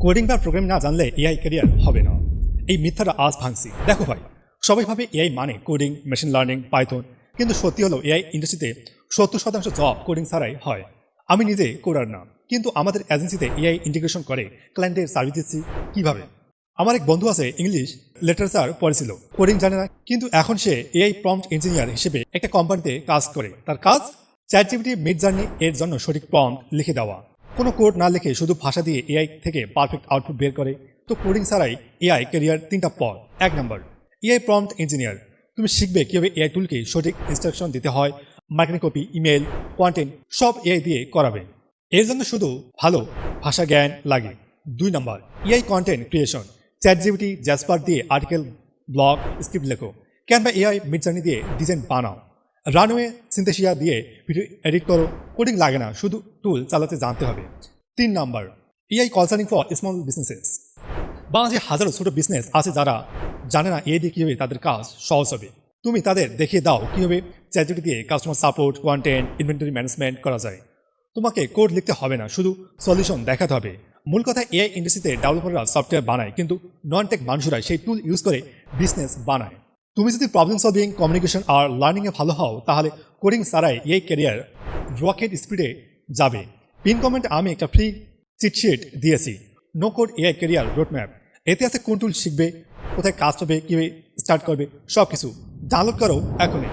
Coding বা programming না জানলে এআই ক্যারিয়ার হবে না। এই মিথ্যাটা আজ ভাঙছি। দেখো ভাই, সবাই ভাবে এআই মানে কোডিং, মেশিন লার্নিং, পাইথন, কিন্তু সত্যি হলো এআই ইন্ডাস্ট্রিতে 70% জব কোডিং ছাড়াই হয়। আমি নিজে কোডার না, কিন্তু আমাদের এজেন্সিতে এআই ইন্টিগ্রেশন করে ক্লায়েন্টের সার্ভিস দিচ্ছি। কিভাবে? আমার এক বন্ধু আছে, ইংলিশ লিটারেচার পড়েছিল, কোডিং জানে না, কিন্তু এখন সে এআই প্রম্পট ইঞ্জিনিয়ার হিসেবে একটা কোম্পানিতে কাজ করে। তার কাজ চ্যাটজিপিটি মিড জার্নি এর জন্য সঠিক প্রম্পট লিখে দেওয়া। কোনো কোড না লিখে শুধু ভাষা দিয়ে এআই থেকে পারফেক্ট আউটপুট বের করে। তো কোডিং ছাড়াই এআই ক্যারিয়ার 3টা পদ। 1 নম্বর, এআই প্রম্পট ইঞ্জিনিয়ার। তুমি শিখবে কিভাবে এআই টুলকে সঠিক ইনস্ট্রাকশন দিতে হয়, মার্কেটিং কপি, ইমেল, কন্টেন্ট সব এআই দিয়ে করাবে। এর জন্য শুধু ভালো ভাষা জ্ঞান লাগে। 2 নম্বর, AI content creation. ChatGPT, Jasper দিয়ে আর্টিকেল, ব্লগ, স্ক্রিপ্ট লেখো। ক্যানভা এআই মিডজার্নি দিয়ে ডিজাইন বানাও। রানওয়ে, সিনথেসিয়া দিয়ে ভিডিও এডিট করো। কোডিং লাগে না, শুধু টুল চালাতে জানতে হবে। 3 নম্বর, AI consulting for small businesses. বাংলাদেশে হাজারো ছোট বিজনেস আছে যারা জানে না এআই দিয়ে কীভাবে তাদের কাজ সহজ হবে। তুমি তাদের দেখিয়ে দাও কীভাবে চ্যাটজিপিটি দিয়ে customer support, content, inventory management করা যায়। তোমাকে কোড লিখতে হবে না, শুধু সলিউশন দেখাতে হবে। মূল কথা, এআই ইন্ডাস্ট্রিতে ডেভেলপাররা সফটওয়্যার বানায়, কিন্তু নন টেক মানুষরা সেই টুল ইউজ করে বিজনেস বানায়। তুমি যদি প্রবলেম সলভিং, কমিউনিকেশন আর লার্নিংয়ে ভালো হও, তাহলে কোডিং ছাড়াই এআই ক্যারিয়ার রকেট স্পিডে যাবে। পিন কমেন্টে আমি একটা ফ্রি চিটশিট দিয়েছি, no code AI career roadmap. এতে আছে কোন টুল শিখবে, কোথায় কাজ হবে, কীভাবে স্টার্ট করবে, সব কিছু। ডাউনলোড করো এখনই।